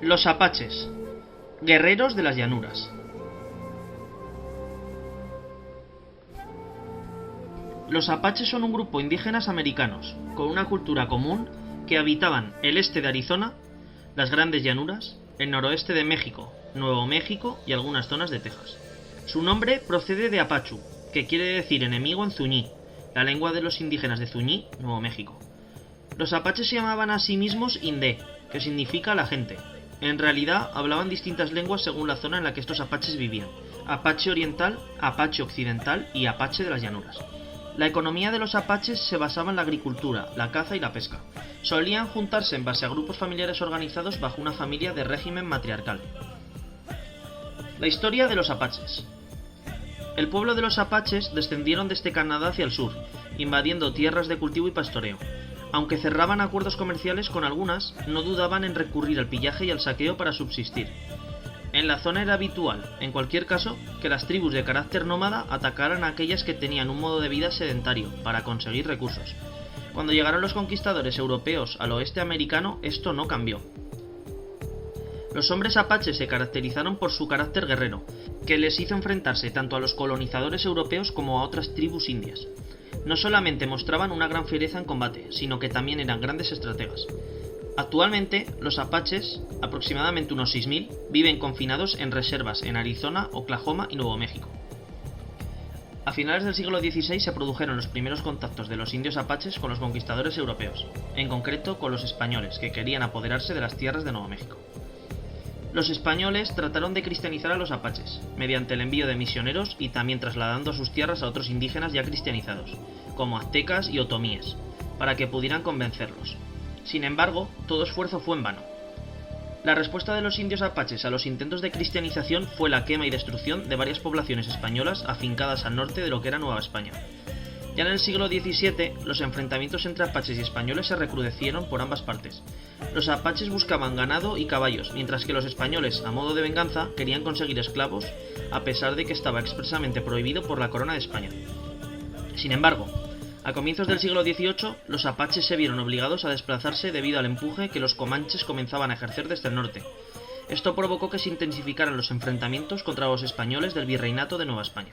Los apaches, guerreros de las llanuras. Los apaches son un grupo indígenas americanos, con una cultura común, que habitaban el este de Arizona, las grandes llanuras, el noroeste de México, Nuevo México y algunas zonas de Texas. Su nombre procede de apachu, que quiere decir enemigo en zuñí, la lengua de los indígenas de Zuñí, Nuevo México. Los apaches se llamaban a sí mismos Indé, que significa la gente. En realidad hablaban distintas lenguas según la zona en la que estos apaches vivían: apache oriental, apache occidental y apache de las llanuras. La economía de los apaches se basaba en la agricultura, la caza y la pesca. Solían juntarse en base a grupos familiares organizados bajo una familia de régimen matriarcal. La historia de los apaches. El pueblo de los apaches descendieron desde Canadá hacia el sur, invadiendo tierras de cultivo y pastoreo. Aunque cerraban acuerdos comerciales con algunas, no dudaban en recurrir al pillaje y al saqueo para subsistir. En la zona era habitual, en cualquier caso, que las tribus de carácter nómada atacaran a aquellas que tenían un modo de vida sedentario, para conseguir recursos. Cuando llegaron los conquistadores europeos al oeste americano, esto no cambió. Los hombres apaches se caracterizaron por su carácter guerrero, que les hizo enfrentarse tanto a los colonizadores europeos como a otras tribus indias. No solamente mostraban una gran fiereza en combate, sino que también eran grandes estrategas. Actualmente, los apaches, aproximadamente unos 6.000, viven confinados en reservas en Arizona, Oklahoma y Nuevo México. A finales del siglo XVI se produjeron los primeros contactos de los indios apaches con los conquistadores europeos, en concreto con los españoles, que querían apoderarse de las tierras de Nuevo México. Los españoles trataron de cristianizar a los apaches, mediante el envío de misioneros y también trasladando a sus tierras a otros indígenas ya cristianizados, como aztecas y otomíes, para que pudieran convencerlos. Sin embargo, todo esfuerzo fue en vano. La respuesta de los indios apaches a los intentos de cristianización fue la quema y destrucción de varias poblaciones españolas afincadas al norte de lo que era Nueva España. Ya en el siglo XVII, los enfrentamientos entre apaches y españoles se recrudecieron por ambas partes. Los apaches buscaban ganado y caballos, mientras que los españoles, a modo de venganza, querían conseguir esclavos, a pesar de que estaba expresamente prohibido por la Corona de España. Sin embargo, a comienzos del siglo XVIII, los apaches se vieron obligados a desplazarse debido al empuje que los comanches comenzaban a ejercer desde el norte. Esto provocó que se intensificaran los enfrentamientos contra los españoles del Virreinato de Nueva España.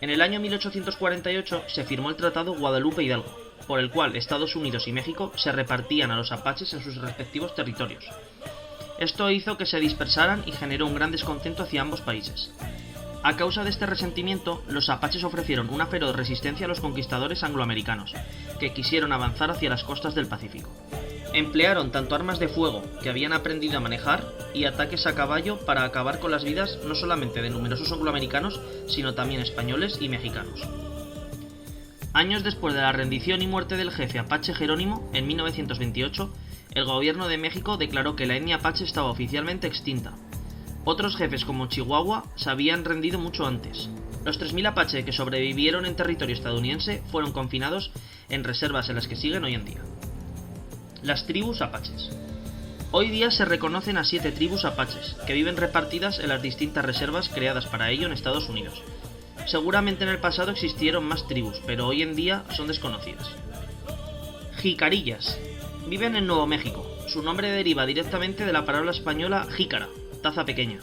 En el año 1848 se firmó el Tratado Guadalupe-Hidalgo, por el cual Estados Unidos y México se repartían a los apaches en sus respectivos territorios. Esto hizo que se dispersaran y generó un gran descontento hacia ambos países. A causa de este resentimiento, los apaches ofrecieron una feroz resistencia a los conquistadores angloamericanos, que quisieron avanzar hacia las costas del Pacífico. Emplearon tanto armas de fuego, que habían aprendido a manejar, y ataques a caballo para acabar con las vidas no solamente de numerosos angloamericanos, sino también españoles y mexicanos. Años después de la rendición y muerte del jefe apache Jerónimo, en 1928, el gobierno de México declaró que la etnia apache estaba oficialmente extinta. Otros jefes como Chihuahua se habían rendido mucho antes. Los 3.000 apache que sobrevivieron en territorio estadounidense fueron confinados en reservas en las que siguen hoy en día. Las tribus apaches. Hoy día se reconocen a 7 tribus apaches, que viven repartidas en las distintas reservas creadas para ello en Estados Unidos. Seguramente en el pasado existieron más tribus, pero hoy en día son desconocidas. Jicarillas. Viven en Nuevo México. Su nombre deriva directamente de la palabra española jícara, taza pequeña.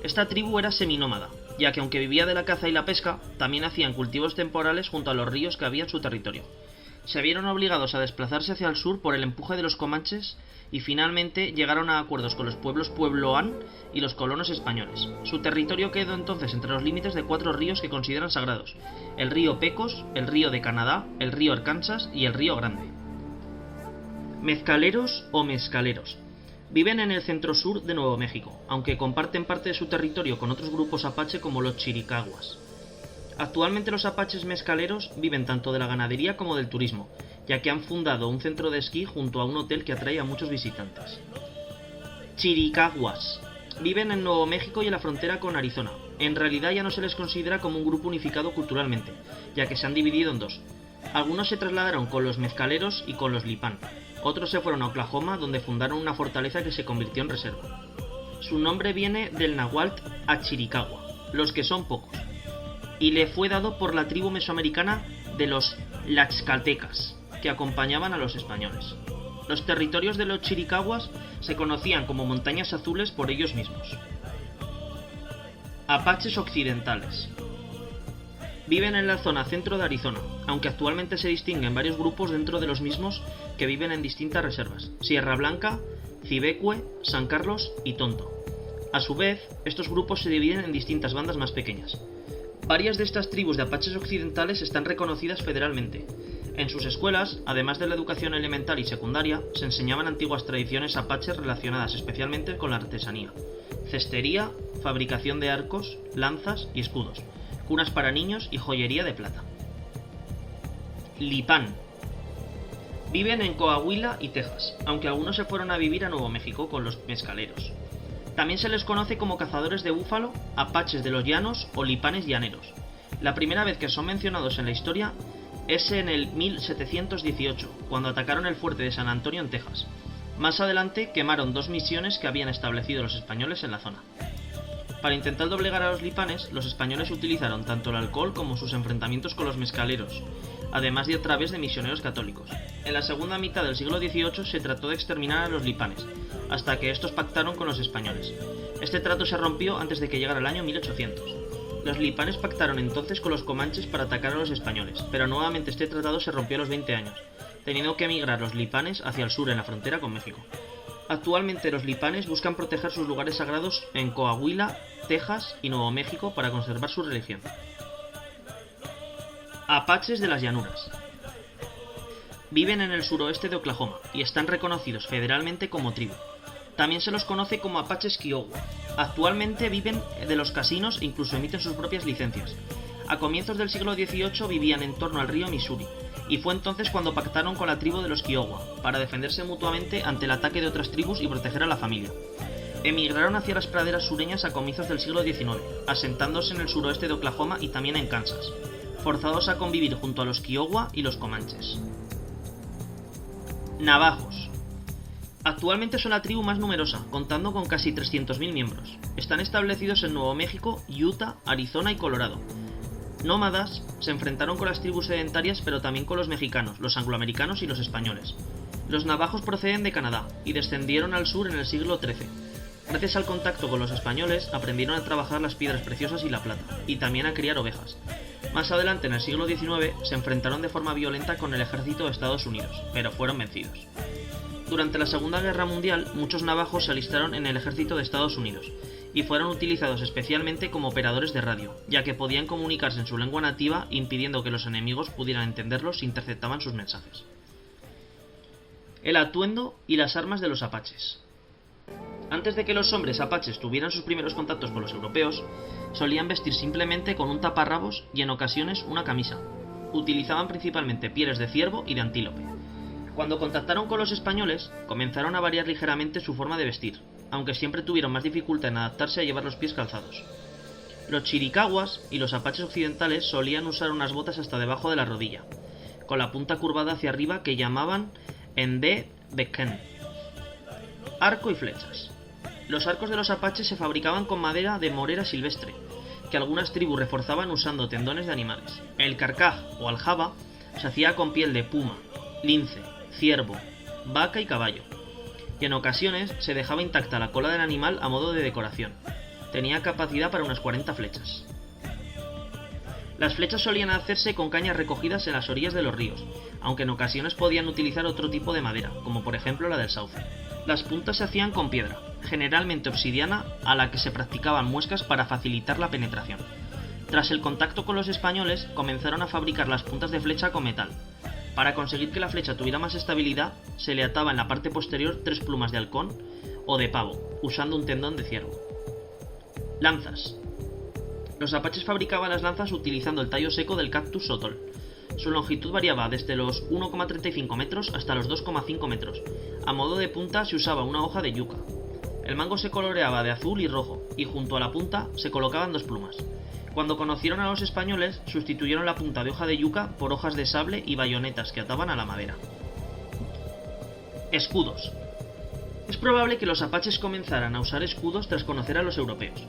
Esta tribu era seminómada, ya que aunque vivía de la caza y la pesca, también hacían cultivos temporales junto a los ríos que había en su territorio. Se vieron obligados a desplazarse hacia el sur por el empuje de los comanches y finalmente llegaron a acuerdos con los pueblos puebloan y los colonos españoles. Su territorio quedó entonces entre los límites de 4 ríos que consideran sagrados: el río Pecos, el río de Canadá, el río Arkansas y el río Grande. Mezcaleros o mezcaleros. Viven en el centro-sur de Nuevo México, aunque comparten parte de su territorio con otros grupos apache como los chiricahuas. Actualmente los apaches mezcaleros viven tanto de la ganadería como del turismo, ya que han fundado un centro de esquí junto a un hotel que atrae a muchos visitantes. Chiricahuas. Viven en Nuevo México y en la frontera con Arizona. En realidad ya no se les considera como un grupo unificado culturalmente, ya que se han dividido en dos. Algunos se trasladaron con los mezcaleros y con los Lipan. Otros se fueron a Oklahoma, donde fundaron una fortaleza que se convirtió en reserva. Su nombre viene del náhuatl Achiricahua, los que son pocos, y le fue dado por la tribu mesoamericana de los Tlaxcaltecas, que acompañaban a los españoles. Los territorios de los chiricahuas se conocían como montañas azules por ellos mismos. Apaches occidentales. Viven en la zona centro de Arizona, aunque actualmente se distinguen varios grupos dentro de los mismos que viven en distintas reservas: Sierra Blanca, Cibecue, San Carlos y Tonto. A su vez, estos grupos se dividen en distintas bandas más pequeñas. Varias de estas tribus de apaches occidentales están reconocidas federalmente. En sus escuelas, además de la educación elemental y secundaria, se enseñaban antiguas tradiciones apaches relacionadas especialmente con la artesanía: cestería, fabricación de arcos, lanzas y escudos, cunas para niños y joyería de plata. Lipán. Viven en Coahuila y Texas, aunque algunos se fueron a vivir a Nuevo México con los mezcaleros. También se les conoce como cazadores de búfalo, apaches de los llanos o lipanes llaneros. La primera vez que son mencionados en la historia es en el 1718, cuando atacaron el fuerte de San Antonio en Texas. Más adelante quemaron 2 misiones que habían establecido los españoles en la zona. Para intentar doblegar a los lipanes, los españoles utilizaron tanto el alcohol como sus enfrentamientos con los mezcaleros, además de a través de misioneros católicos. En la segunda mitad del siglo XVIII se trató de exterminar a los lipanes, hasta que estos pactaron con los españoles. Este trato se rompió antes de que llegara el año 1800. Los lipanes pactaron entonces con los comanches para atacar a los españoles, pero nuevamente este tratado se rompió a los 20 años, teniendo que emigrar los lipanes hacia el sur en la frontera con México. Actualmente los lipanes buscan proteger sus lugares sagrados en Coahuila, Texas y Nuevo México para conservar su religión. Apaches de las llanuras. Viven en el suroeste de Oklahoma y están reconocidos federalmente como tribu. También se los conoce como apaches Kiowa. Actualmente viven de los casinos e incluso emiten sus propias licencias. A comienzos del siglo XVIII vivían en torno al río Missouri, y fue entonces cuando pactaron con la tribu de los Kiowa, para defenderse mutuamente ante el ataque de otras tribus y proteger a la familia. Emigraron hacia las praderas sureñas a comienzos del siglo XIX, asentándose en el suroeste de Oklahoma y también en Kansas, forzados a convivir junto a los Kiowa y los comanches. Navajos. Actualmente son la tribu más numerosa, contando con casi 300.000 miembros. Están establecidos en Nuevo México, Utah, Arizona y Colorado. Nómadas, se enfrentaron con las tribus sedentarias pero también con los mexicanos, los angloamericanos y los españoles. Los navajos proceden de Canadá y descendieron al sur en el siglo XIII. Gracias al contacto con los españoles aprendieron a trabajar las piedras preciosas y la plata, y también a criar ovejas. Más adelante en el siglo XIX se enfrentaron de forma violenta con el ejército de Estados Unidos, pero fueron vencidos. Durante la Segunda Guerra Mundial muchos navajos se alistaron en el ejército de Estados Unidos, y fueron utilizados especialmente como operadores de radio, ya que podían comunicarse en su lengua nativa impidiendo que los enemigos pudieran entenderlos si interceptaban sus mensajes. El atuendo y las armas de los apaches. Antes de que los hombres apaches tuvieran sus primeros contactos con los europeos, solían vestir simplemente con un taparrabos y en ocasiones una camisa. Utilizaban principalmente pieles de ciervo y de antílope. Cuando contactaron con los españoles, comenzaron a variar ligeramente su forma de vestir, aunque siempre tuvieron más dificultad en adaptarse a llevar los pies calzados. Los chiricahuas y los apaches occidentales solían usar unas botas hasta debajo de la rodilla, con la punta curvada hacia arriba que llamaban ende becken. Arco y flechas. Los arcos de los apaches se fabricaban con madera de morera silvestre, que algunas tribus reforzaban usando tendones de animales. El carcaj o aljaba se hacía con piel de puma, lince, ciervo, vaca y caballo, y en ocasiones se dejaba intacta la cola del animal a modo de decoración. Tenía capacidad para unas 40 flechas. Las flechas solían hacerse con cañas recogidas en las orillas de los ríos, aunque en ocasiones podían utilizar otro tipo de madera, como por ejemplo la del sauce. Las puntas se hacían con piedra, generalmente obsidiana, a la que se practicaban muescas para facilitar la penetración. Tras el contacto con los españoles, comenzaron a fabricar las puntas de flecha con metal. Para conseguir que la flecha tuviera más estabilidad, se le ataba en la parte posterior 3 plumas de halcón o de pavo, usando un tendón de ciervo. Lanzas. Los apaches fabricaban las lanzas utilizando el tallo seco del cactus sotol. Su longitud variaba desde los 1,35 metros hasta los 2,5 metros. A modo de punta se usaba una hoja de yuca. El mango se coloreaba de azul y rojo, y junto a la punta se colocaban 2 plumas. Cuando conocieron a los españoles, sustituyeron la punta de hoja de yuca por hojas de sable y bayonetas que ataban a la madera. Escudos. Es probable que los apaches comenzaran a usar escudos tras conocer a los europeos.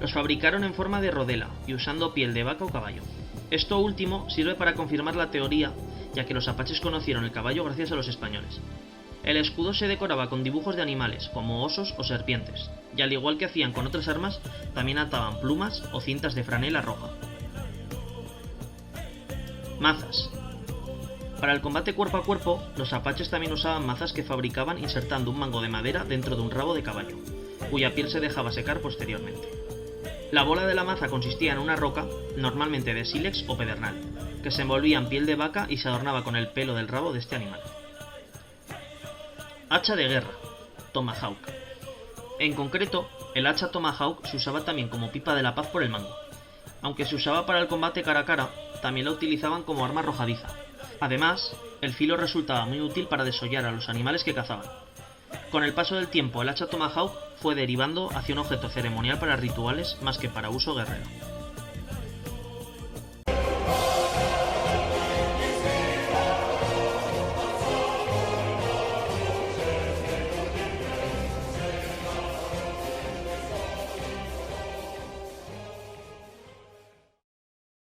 Los fabricaron en forma de rodela y usando piel de vaca o caballo. Esto último sirve para confirmar la teoría, ya que los apaches conocieron el caballo gracias a los españoles. El escudo se decoraba con dibujos de animales, como osos o serpientes, y al igual que hacían con otras armas, también ataban plumas o cintas de franela roja. Mazas. Para el combate cuerpo a cuerpo, los apaches también usaban mazas que fabricaban insertando un mango de madera dentro de un rabo de caballo, cuya piel se dejaba secar posteriormente. La bola de la maza consistía en una roca, normalmente de sílex o pedernal, que se envolvía en piel de vaca y se adornaba con el pelo del rabo de este animal. Hacha de guerra, tomahawk. En concreto, el hacha tomahawk se usaba también como pipa de la paz por el mango. Aunque se usaba para el combate cara a cara, también la utilizaban como arma arrojadiza. Además, el filo resultaba muy útil para desollar a los animales que cazaban. Con el paso del tiempo, el hacha tomahawk fue derivando hacia un objeto ceremonial para rituales más que para uso guerrero.